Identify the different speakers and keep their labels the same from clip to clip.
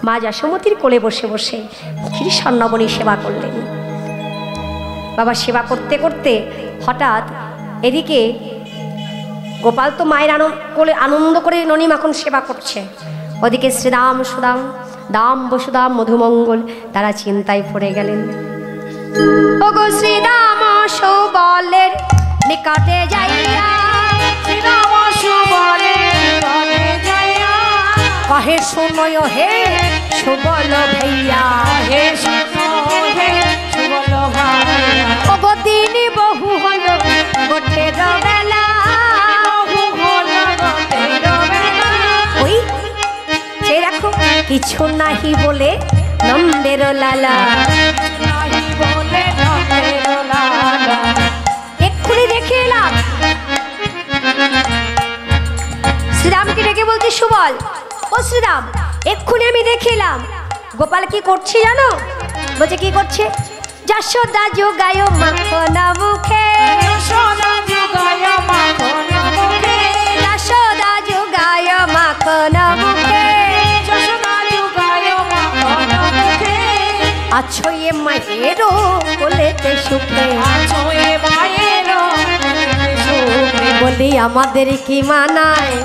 Speaker 1: মা যশোমতীর কোলে বসে বসে ক্ষীরসন্নবনী সেবা করলেন। বাবা সেবা করতে করতে হঠাৎ এদিকে গোপাল তো মায়ের কোলে আনন্দ করে ননী মাখন সেবা করছে, ওদিকে শ্রীরাম সুদাম দাম বসুদাম মধুমঙ্গল তারা চিন্তায় পড়ে গেলেন। ওগো শ্রীরাম সুবলের নিকটে যাইয়া, শ্রীরাম সুবলের নিকটে যাইয়া কহে শুনয় হে সুবল ভাইয়া, হে শুনো হে সুবল ভাইয়া, ওগো দিন বহু হলো গোটের বেলা, বহু হলো গোটের বেলা, ওই যে দেখো কিছু নাহি বলে নন্দের লালা, নাহি বলে নন্দের লালা। এক্ষুনি দেখে এলাম শ্রীরামকে ডেকে বলছে সুবল, ও শ্রীরাম এক্ষুনি আমি দেখে এলাম গোপাল কি করছে জানো? বলছে কি করছে? যশোদা যোগায় মাখন মুখে, যশোদা যোগায় মাখন মুখে, যশোদা যোগায় মাখন মুখে, যশোদা যোগায় মাখন মুখে, আছো এ মায়েরও কোলেতে সুখে, আছো এ মায়েরও কোলেতে সুখে, বলি আমাদের কি মানায়,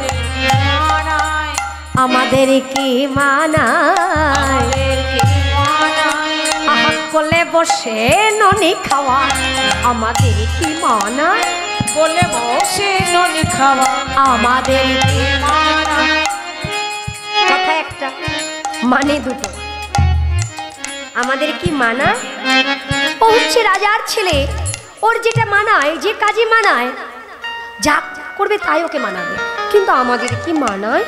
Speaker 1: আমাদের কি মানায়, কোলে বসে ননি খাওয়া আমাদের কি মানায়, কোলে বসে ননি খাওয়া আমাদের কি মানায়। কথা একটা মানে দুটো, আমাদের কি মানায়? ও হচ্ছে রাজার ছেলে, ওর যেটা মানায়, যে কাজে মানায় যা করবে তাই ওকে মানাবে, কিন্তু আমাদের কি মানায়?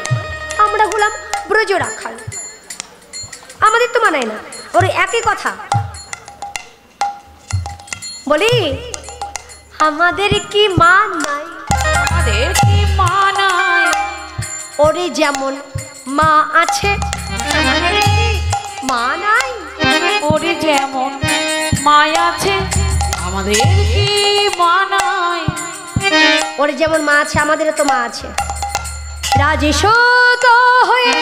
Speaker 1: আমরা হলাম ব্রজ রাখাল, আমাদের তো মানায় না। ওর একই কথা বলি আমাদের কি মানায়, আমাদের কি মানায়, ওরে যেমন মা আছে আমাদের কি মানায়, ওরে যেমন মা আছে আমাদের কি মানায়, ওরে যেমন মা আছে আমাদেরও তো মা আছে। রাজেশত হয়ে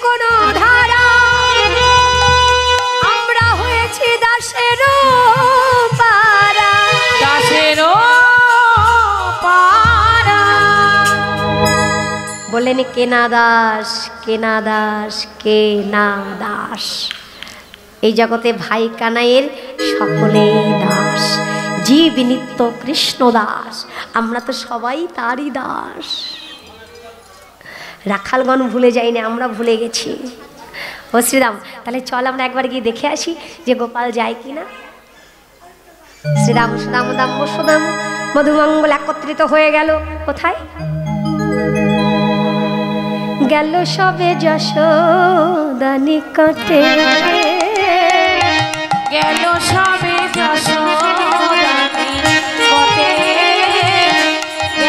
Speaker 1: কোনো ধারা আমরা হয়েছি দাসের পারা, দাসের পারা, বললেন কেনা দাস কেনা দাস কেনা দাস, এই জগতে ভাই কানাইয়ের সকলেই দাস, জীব নিত্য কৃষ্ণ দাস, আমরা তো সবাই তারই দাস। রাখালগণ ভুলে যায়নি, আমরা ভুলে গেছি। ও শ্রীরাম তাহলে চল আমরা একবার গিয়ে দেখে আসি যে গোপাল যায় কিনা। শ্রীরাম সুদাম দাম সুদাম মধুমঙ্গল একত্রিত হয়ে গেল কোথায়? গেল সবে যশোদা নিকটে, গেল সবে যশোদা নিকটে,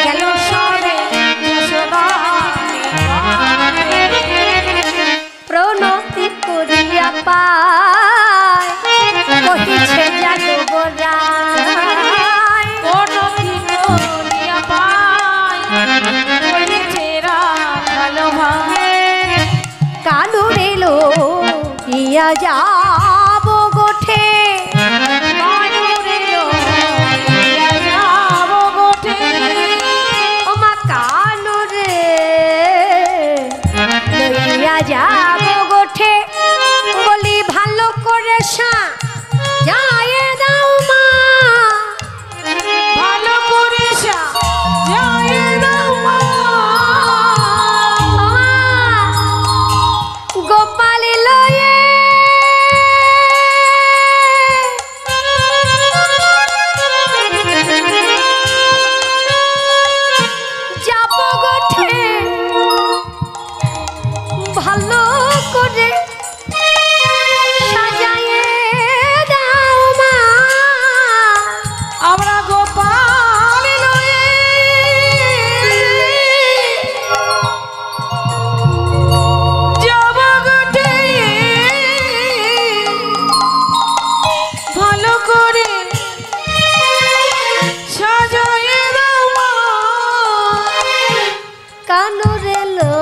Speaker 1: গেল সবে যশোদা প্রণতি করিয়া পায় কহিছে যাদবরায়, প্রণতি করিয়া পায় কহিছে রাখাল ভাই, কানুর এলো ইয়া যাব গোঠে, কানুর এলো ইয়া যাব গোঠে, ও মা কানুরে লইয়া যাব গোঠে, বলি ভালো করে যায় দাও মা, ভালো করে যায় দাও মা, গোপাল লয়ে যাব গোঠে, ভালো করে সাজায়ে দাও মা, আমরা গোপাল লয়ে যাব গোঠে, ভালো করে সাজায়ে দাও মা, কানুরে লো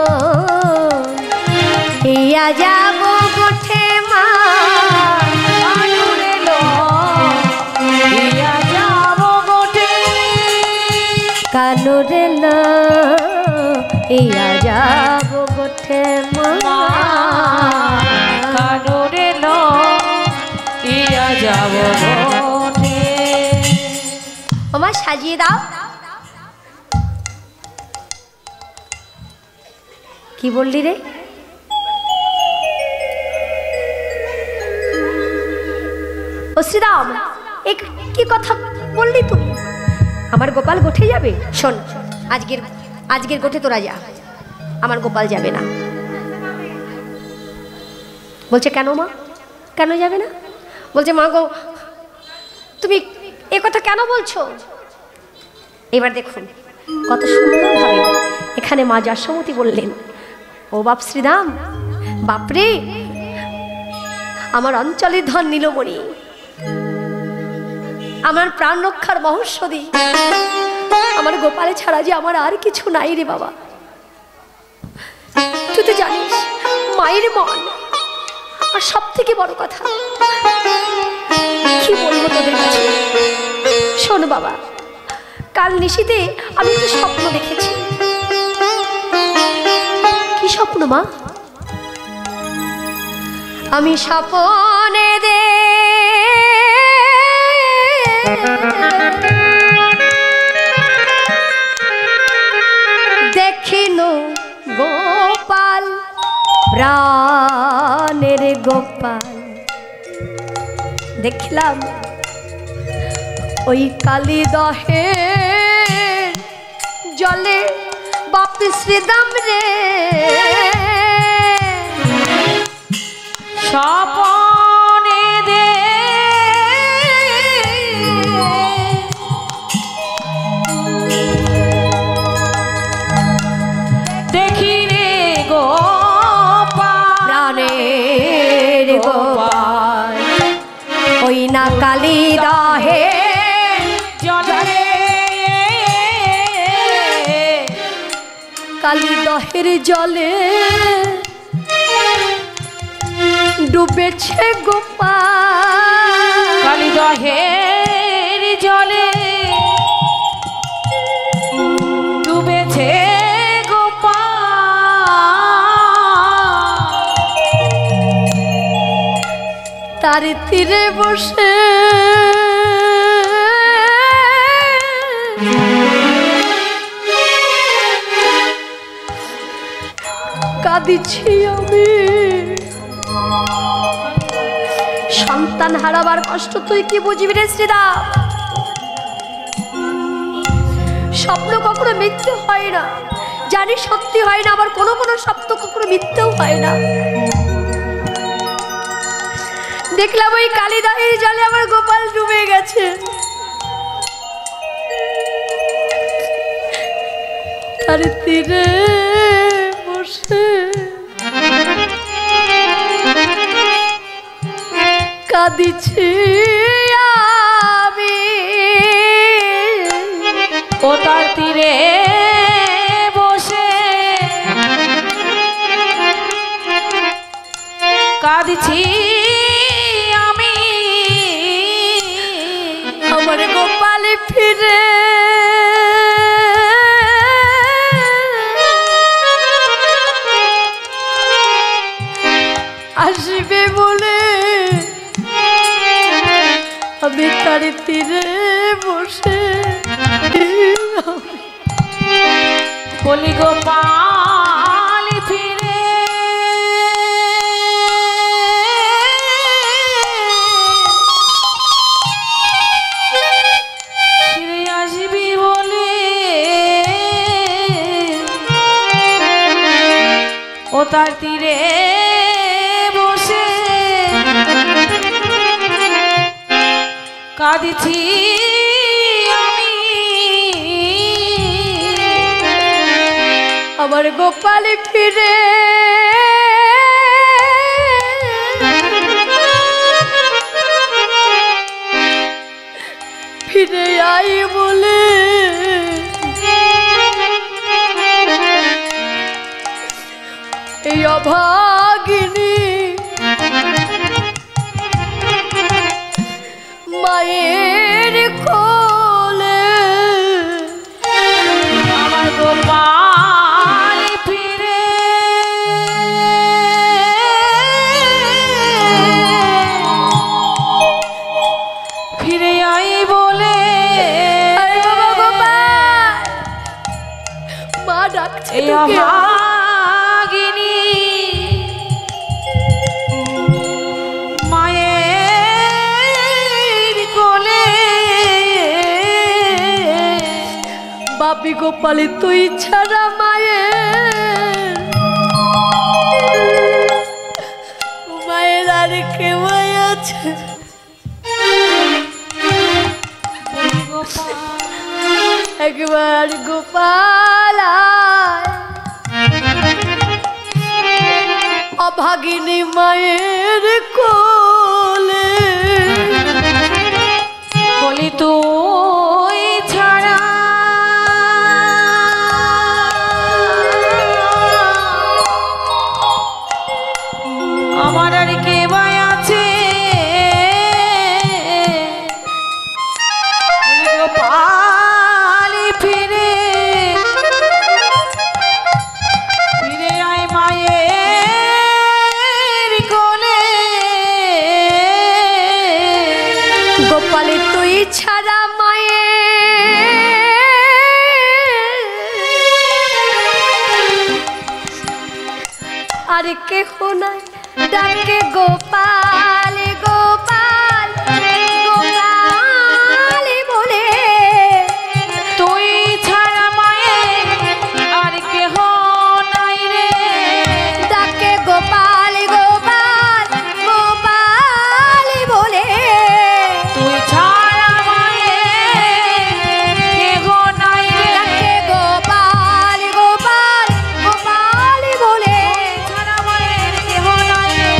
Speaker 1: ইয়া যাব কানুরে লো ইয়া যাব গোঠে মা
Speaker 2: কানুরে লো ইয়া যাব গোঠে।
Speaker 1: ওমা সাজিয়ে দাও। কি বললি রে? ও শ্রীরাম, কি কথা বললি তুই? আমার গোপাল গোঠে যাবে? শোন, আজকের গোঠে তোরা যা, আমার গোপাল যাবে না। বলছে কেন মা, কেন যাবে না? বলছে মা গো, তুমি এ কথা কেন বলছো? এবার দেখুন কত সুন্দরভাবে এখানে মা যশোমতী বললেন, ও বাপ শ্রীরাম, বাপরে আমার অঞ্চলের ধন নীলমণি, আমার প্রাণ রক্ষার মহৌষধি, আমার গোপালে ছাড়া যে আমার আর কিছু নাই রে বাবা। তুই তো জানিস মায়ের মন, আর সব থেকে বড় কথা কি বলবো তোদের কাছে। শোন বাবা, কাল নিশীতে আমি একটা স্বপ্ন দেখেছি। কি স্বপ্ন মা? আমি স্বপ্নে দেখিন গোপাল, প্রাণের গোপাল, দেখলাম ওই কালিদহের জলে বাপ শ্রীরাম রে
Speaker 2: স্বপনে দেখি রে গোপাল,
Speaker 1: প্রাণের গোপাল, ওই না কালিদহে
Speaker 2: জলে,
Speaker 1: কালিদহের জলে ডুবেছে গোপাল,
Speaker 2: কালিদহের জলে ডুবেছে গোপাল।
Speaker 1: তার তীরে বসে কাঁদিছি আমি। সন্তান হারাবার কষ্ট তুই কি বুঝবি রে শ্রীরাম? স্বপ্ন কখনো মিথ্যে হয় না, জানি সত্যি হয় না, আবার কোনো কোনো স্বপ্ন কখনো মিথ্যেও হয় না। দেখলাম ওই কালিদহের জলে আমার গোপাল ডুবে গেছে। তার তীরে বসে কাঁদিছি আমি।
Speaker 2: ও তার তীরে বসে কাঁদছি আমি।
Speaker 1: আমার গোপাল ফিরে আসবে বলে আমি তার তীরে বসে
Speaker 2: বলি গোপাল ফিরে ফিরে আসবি বলে ও তার তীরে বসে কাঁদছি আমি।
Speaker 1: আমার গোপাল ফিরে ফিরে আই বলে এই অভাগিনী মায়ের কোলে
Speaker 2: এই অভাগিনী মায়ের কোলে
Speaker 1: বাপি গোপালে তুই ছাড়া মায়ের মায়ের আর কেউ আছে? একবার গোপাল অভাগিনী মায়ের কোলে
Speaker 2: বলি তুই ছাড়া আমার আর কে ভাই আছে? গোপাল ফিরে ফিরে আয় মায়ের কোলে
Speaker 1: গোপালে তুই ছাড়া মায়ের আর কেহ নাই। ডাকে গোপাল গোপাল গোপাল বলে
Speaker 2: তুই ছাড়া মায়ের আর কেহ নাই রে।
Speaker 1: ডাকে গোপাল গোপাল গোপাল বলে
Speaker 2: তুই ছাড়া মায়ের কেহ নাই রে।
Speaker 1: ডাকে গোপাল গোপাল গোপাল বলে
Speaker 2: ছাড়া মায়ের কেহ নাই রে।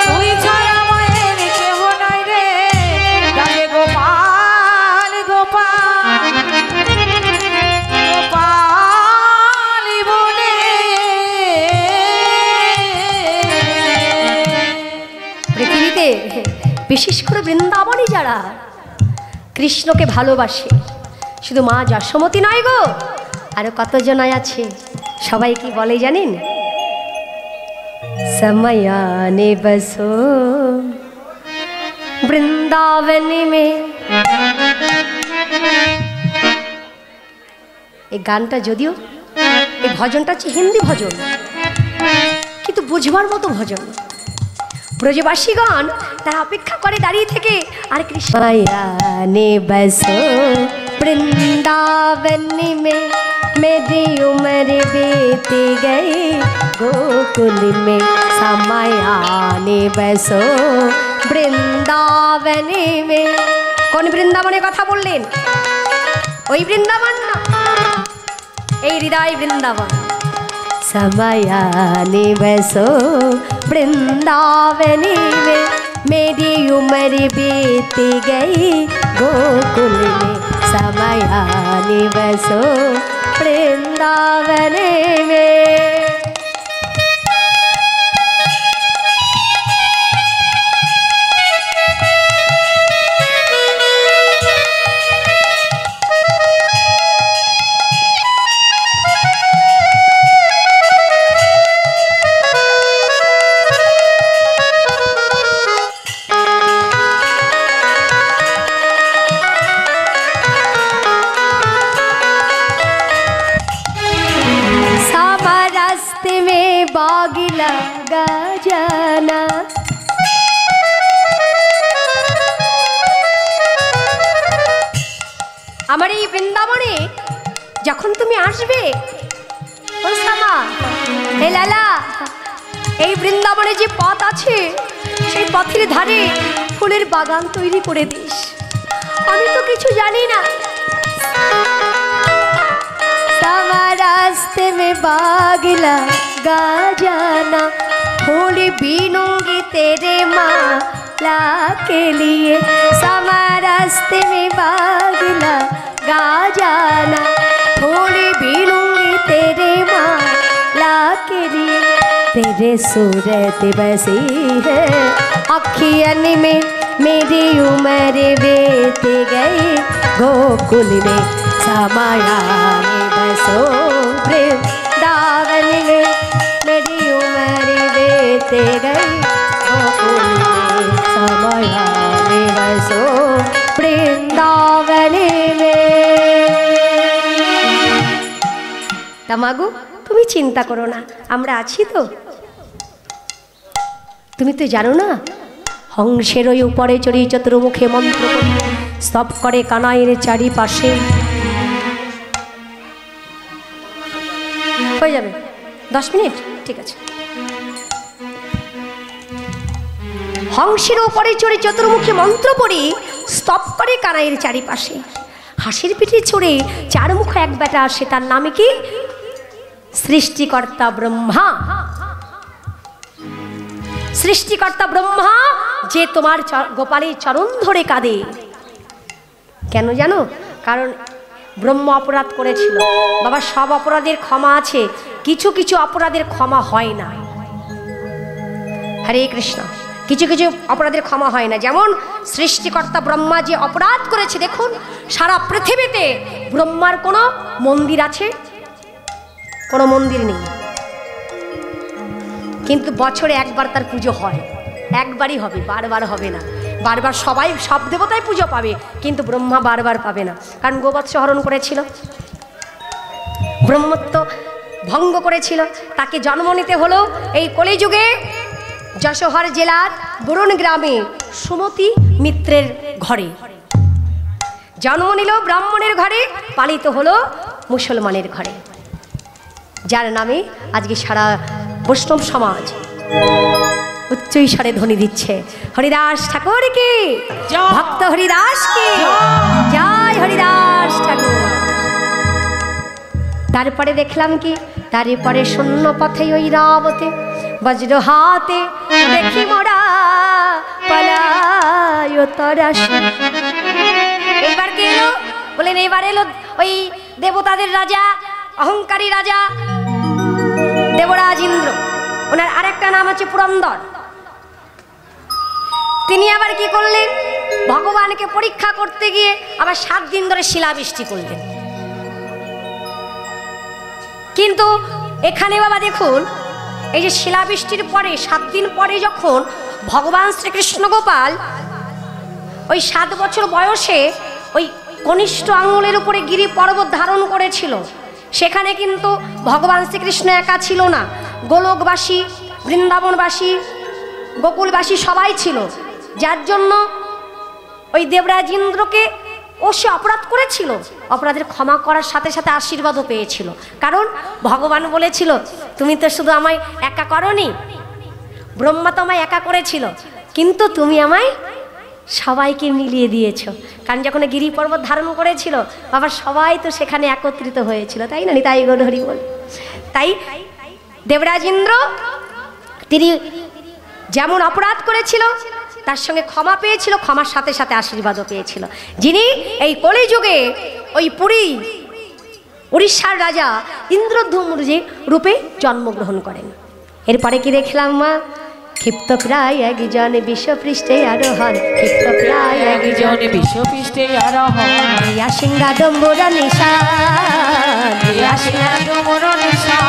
Speaker 2: তুই ছাড়া মায়ের কেহ নাই রে। ডাকে গোপাল গোপাল গোপাল বলে
Speaker 1: পৃথিবীতে বিশেষ করে বৃন্দাবনী যারা কৃষ্ণকে ভালোবাসে, শুধু মা যশোমতী নয় গো, আরো কতজন আছে। সবাই কি বলে জানেন? समयाने बसो বৃন্দাবন মে। এই গানটা যদিও এই ভজনটা হচ্ছে হিন্দি ভজন, কিন্তু বুঝবার মতো ভজন। ব্রজবাসীগণ তারা অপেক্ষা করে দাঁড়িয়ে থেকে আর কৃষ্ণ মায়ানে বসো বৃন্দাবন মে मेरी उम्र बीत गई गोकुल में समायाने बसो বৃন্দাবন में। কোন বৃন্দাবনের কথা বললেন? ওই বৃন্দাবন না, এই হৃদয় বৃন্দাবন। समायाने बसो वृंदावन में मेरी उम्र बीत गई गोकुल में समायाने बसो वृंदावन में। बाग लगा जाना আমার এই বৃন্দাবনে যখন তুমি আসবে, ও সামা হে লালা, এই বৃন্দাবনে যে পথ আছে সেই পথের ধারে ফুলের বাগান তৈরি করে দিস। আমি তো কিছু জানি না। सावा रास्ते में बाग लगा जाना फूल बीनूंगी तेरे माला के लिए। सावा रास्ते में बाग लगा जाना फूल बीनूंगी तेरे माला के लिए। तेरे सूरत बसी है अखियन में मेरी उम्र बीत गई गोकुल में समायाने बसो वृंदावन में मेरी उम्र बीत गई गोकुल में समायाने बसो वृंदावन में। তা মাগো তুমি চিন্তা করো না, আমরা আছি তো। তুমি তো জানো না, হংসের ওই উপরে চড়ি চতুর্মুখে মন্ত্র করি স্তব করে কানাইয়ের চারিপাশে। হয়ে যাবে 10 মিনিট, ঠিক আছে। হংসের উপরে চড়ে চতুর্মুখী মন্ত্র পড়ি স্তব করে কানাইয়ের চারিপাশে। হাসির পিঠে চড়ে চারমুখ এক বেটা আসে, তার নামে কি? সৃষ্টিকর্তা ব্রহ্মা। সৃষ্টিকর্তা ব্রহ্মা যে তোমার গোপালের চরণ ধরে কাঁদে। কেন জানো? কারণ ব্রহ্ম অপরাধ করেছিল। বাবা, সব অপরাধের ক্ষমা আছে, কিছু কিছু অপরাধের ক্ষমা হয় না। হরে কৃষ্ণ। কিছু কিছু অপরাধের ক্ষমা হয় না। যেমন সৃষ্টিকর্তা ব্রহ্মা যে অপরাধ করেছে, দেখুন সারা পৃথিবীতে ব্রহ্মার কোনো মন্দির আছে? কোনো মন্দির নেই, কিন্তু বছরে একবার তার পুজো হয়। একবারই হবে, বারবার হবে না। বারবার সবাই সব দেবতাই পুজো পাবে, কিন্তু ব্রহ্মা বারবার পাবে না। কারণ গোবৎস হরণ করেছিল, ব্রহ্মত্ব ভঙ্গ করেছিল, তাকে জন্ম নিতে হলো এই কলিযুগে যশোহর জেলার বরুণ গ্রামে সুমতি মিত্রের ঘরে। জন্ম নিল ব্রাহ্মণের ঘরে, পালিত হলো মুসলমানের ঘরে, যার নামে আজকে সারা বৈষ্ণব সমাজ উচ্চৈস্বরে ধ্বনি দিচ্ছে। হরিদাস ঠাকুর কি, ভক্ত হরিদাস কি জয়, হরিদাস ঠাকুর। তারপরে দেখলাম কি, তারপরে শূন্য পথে ওই রাবতে বজ্র হাতে দেখি মোরা পালায় তরাসে। এইবার কে এলো? বলেন এবার এলো ওই দেবতাদের রাজা, অহংকারী রাজা দেবরাজ ইন্দ্র। ওনার আরেকটা নাম আছে পুরন্দর। তিনি আবার কি করলেন? ভগবানকে পরীক্ষা করতে গিয়ে আবার 7 দিন ধরে শিলাবৃষ্টি করলেন। কিন্তু এখানে বাবা দেখুন, এই যে শিলাবৃষ্টির পরে 7 দিন পরে যখন ভগবান শ্রীকৃষ্ণ গোপাল ওই 7 বছর বয়সে ওই কনিষ্ঠ আঙুলের উপরে গিরি পর্বত ধারণ করেছিল, সেখানে কিন্তু ভগবান শ্রীকৃষ্ণ একা ছিল না, গোলকবাসী, বৃন্দাবনবাসী, গোকুলবাসী সবাই ছিল। যার জন্য ওই দেবরাজ ইন্দ্রকে ও সে অপরাধ করেছিল, অপরাধের ক্ষমা করার সাথে সাথে আশীর্বাদও পেয়েছিল। কারণ ভগবান বলেছিল, তুমি তো শুধু আমায় একা করনি, ব্রহ্মা তো আমায় একা করেছিল, কিন্তু তুমি আমায় সবাইকে মিলিয়ে দিয়েছ। কারণ যখন গিরি পর্বত ধারণ করেছিল বাবা, সবাই তো সেখানে একত্রিত হয়েছিল, তাই না? তাই গৌরহরি বল। তাই দেবরাজ ইন্দ্র তিনি যেমন অপরাধ করেছিল তার সঙ্গে ক্ষমা পেয়েছিল, ক্ষমার সাথে সাথে আশীর্বাদও পেয়েছিল। যিনি এই কলিযুগে ওই পুরী উড়িষ্যার রাজা ইন্দ্রধূম্র রূপে জন্মগ্রহণ করেন। এরপরে কি দেখলাম মা? ক্ষিপ্ত প্রায় একজন বিশ্বপৃষ্ঠে আরোহণ, ক্ষিপ্ত প্রায় একজন
Speaker 2: বিশ্বপৃষ্ঠে আরোহণ,
Speaker 1: ইয়া সিংহাডম্বর নিশান, ইয়া সিংহাডম্বর নিশান,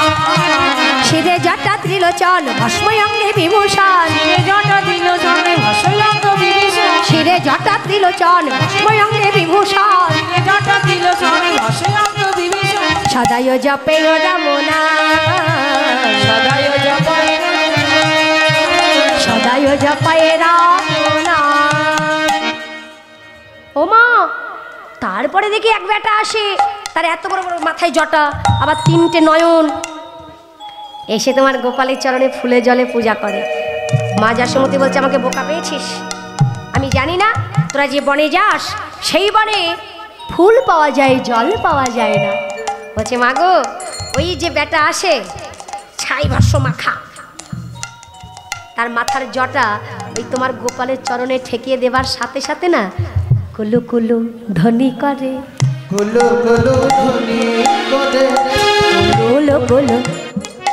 Speaker 1: শিরে জটা ত্রিলোচন ভস্ময় অঙ্গে বিভূষণ,
Speaker 2: শিরে জটা ত্রিলোচন ভস্ময় অঙ্গে বিভূষণ,
Speaker 1: শিরে জটা ত্রিলোচন ভস্ময় অঙ্গে বিভূষণ,
Speaker 2: শিরে জটা ত্রিলোচন ভস্ময় অঙ্গে বিভূষণ,
Speaker 1: সদায় জপে রমনা,
Speaker 2: সদায় জপে
Speaker 1: সদায় জপায় রমনা। ও মা, তারপরে দেখি এক বেটা আসে, তার এত বড় বড় মাথায় জটা, আবার 3টে নয়ন, এসে তোমার গোপালের চরণে ফুলে জলে পূজা করে। মা যশোমতী বলছে, আমাকে বোকা পেয়েছিস? আমি জানি না তোরা যে বনে যাস সেই বনে ফুল পাওয়া যায়, জল পাওয়া যায় না। বলছে মা গো, ওই যে বেটা আসে ছাই ভাষ্য মাখা, তার মাথার জটা ওই তোমার গোপালের চরণে ঠেকিয়ে দেবার সাথে সাথে না কুলু কুলু ধ্বনি করে,
Speaker 2: কুলু কুলু ধ্বনি করে,
Speaker 1: কুলু কুলু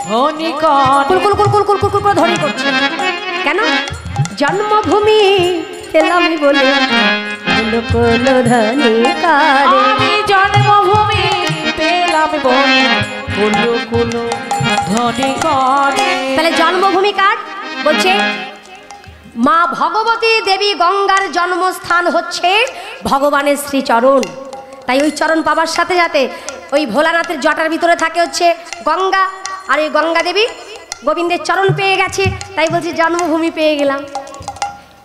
Speaker 2: ধ্বনি করে,
Speaker 1: কুল কুল কুল কুল কুল কুল কুল করে ধ্বনি করছে। কেন? জন্মভূমি পেলাম বলে কুলু কুলু ধ্বনি করে,
Speaker 2: আমি জন্মভূমি পেলাম বলে কুলু কুলু ধ্বনি করে।
Speaker 1: তাহলে জন্মভূমি কার? বলছে মা ভগবতী দেবী গঙ্গার জন্মস্থান হচ্ছে ভগবানের শ্রীচরণ। তাই ওই চরণ পাবার সাথে সাথে ওই ভোলানাথের জটার ভিতরে থাকে হচ্ছে গঙ্গা, আর ওই গঙ্গা দেবী গোবিন্দের চরণ পেয়ে গেছে, তাই বলছে জন্মভূমি পেয়ে গেলাম।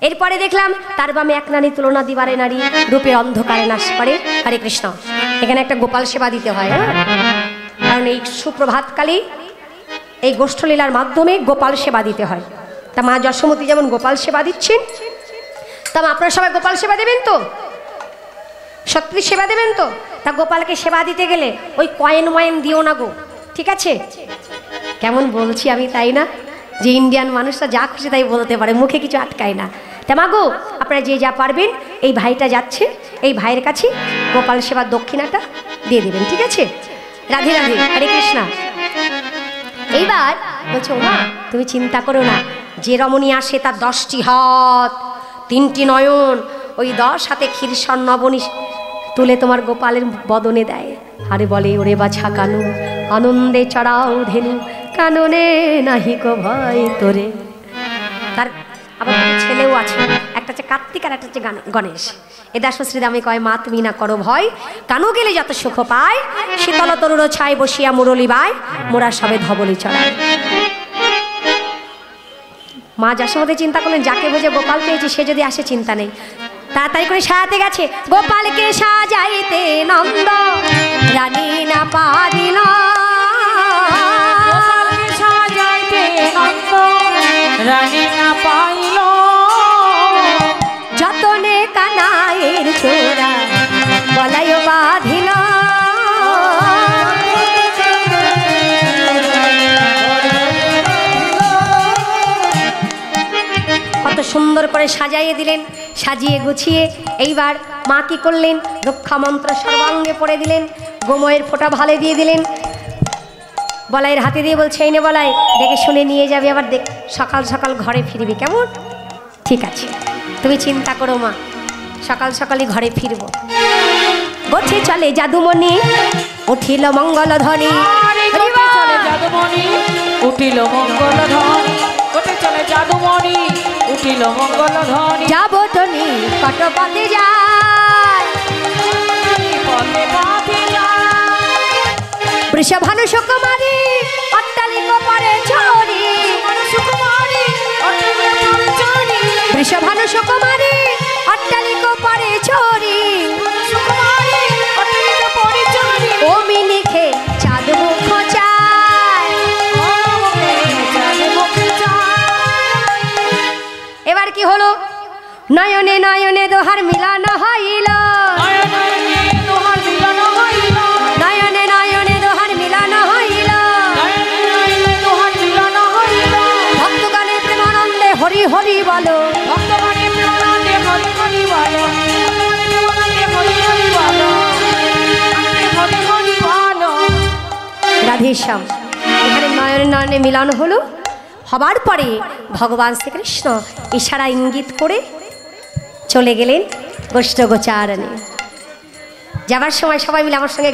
Speaker 1: এরপরে দেখলাম তার বামে এক নারী তুলনা দিবারে নারী, রূপে অন্ধকারে নাশ করে। হরে কৃষ্ণ। এখানে একটা গোপাল সেবা দিতে হয়, হ্যাঁ, কারণ এই সুপ্রভাতকালী এই গোষ্ঠলীলার মাধ্যমে গোপাল সেবা দিতে হয়। তা মা যশোমতী যেমন গোপাল সেবা দিচ্ছেন, তা আপনারা সবাই গোপাল সেবা দেবেন তো? সত্যি সেবা দেবেন তো? তা গোপালকে সেবা দিতে গেলে ওই কয়েন ময়েন দিও না গো, ঠিক আছে? কেমন বলছি আমি, তাই না? যে ইন্ডিয়ান মানুষরা যা খুশি তাই বলতে পারে, মুখে কিছু আটকায় না। তা মাগো, আপনারা যে যা পারবেন, এই ভাইটা যাচ্ছে, এই ভাইয়ের কাছে গোপাল সেবার দক্ষিণাটা দিয়ে দেবেন, ঠিক আছে? রাধে রাধে, হরে কৃষ্ণা। এইবার বলছো, মা তুমি চিন্তা করো না, যে রমণী আসে তার 10টি হাত 3টি নয়ন, ওই 10 হাতে ক্ষীর স্বর্ণবনী তুলে তোমার গোপালের বদনে দেয়, আরে বলে ওরে বাছা কানু, আনন্দে চড়াও ধেনু, কাননে নাহি কো ভয় তোরে। তার আবার ছেলেও আছে, একটা হচ্ছে কার্তিক আর একটা হচ্ছে গণেশ। এদাস শ্রীদামে কয়, মা তুমি না করো ভয়, কানু গেলে যত সুখ পায়, শীতল তরুণ ছায় বসিয়া মুরলি বায়, মোরা সবে ধবলি চড়ায়। মা যশোমতী চিন্তা করলেন, যাকে বুঝে গোপাল পেয়েছি সে যদি আসে চিন্তা নেই, তাড়াতাড়ি করে সাজাতে গেছে। গোপালকে সাজাইতে নন্দ রানী না পারিল,
Speaker 2: গোপালকে সাজাইতে নন্দ রানী না পাইল,
Speaker 1: যতনে কানাইয়ের চোরা বলাই বাঁধিল। কত সুন্দর করে সাজাইয়ে দিলেন, সাজিয়ে গুছিয়ে এইবার মা কি করলেন, রক্ষা মন্ত্র সর্বাঙ্গে পড়ে দিলেন, গোময়ের ফোঁটা ভালে দিয়ে দিলেন, বলাইয়ের হাতে দিয়ে বলছে, এই নে বলাই, দেখে শুনে নিয়ে যাবে, আবার দেখ সকাল সকাল ঘরে ফিরবি, কেমন? ঠিক আছে, তুমি চিন্তা করো মা, সকাল সকালই ঘরে ফিরব। গোছে চলে জাদুমণি, উঠিল মঙ্গল ধ্বনি,
Speaker 2: জাদুমণি উঠিল মঙ্গল ধ্বনি, গোটে চলে জাদুমণি উঠিল মঙ্গল ধ্বনি,
Speaker 1: যাবো টনি কত পথে যায়,
Speaker 2: পথে পথে যায়,
Speaker 1: বৃষভানু সুকুমারী অট্টালিকা পরে চড়ি,
Speaker 2: সুকুমারী অট্টালিকা পরে চড়ি,
Speaker 1: বৃষভানু সুকুমারী অট্টালিকা পরে চড়ি,
Speaker 2: সুকুমারী অট্টালিকা পরে চড়ি,
Speaker 1: ওমি লিখে চাঁদ মুখ চায়। এবার কি হলো, নয়নে নয়নে দোহার মিলান হইল,
Speaker 2: নয়নে দোহার মিলন হইল,
Speaker 1: নয়নে নয়নে দোহার মিলান হইল,
Speaker 2: নয়নে দোহার মিলন হইল,
Speaker 1: ভক্তগণের প্রেমানন্দে হরি হরি বলো,
Speaker 2: ভক্তগণের প্রেমানন্দে হরি হরি বলো, হরি হরি বলো, হরি হরি বলো।
Speaker 1: রাধেশ্যাম। এখানে নয়নে নয়নে মিলন হলো, হবার পরে ভগবান শ্রীকৃষ্ণ ইশারা ইঙ্গিত করে চলে গেলেন গোষ্ঠ গোচারণে। যাবার সময় সবাই মিলে আমার সঙ্গে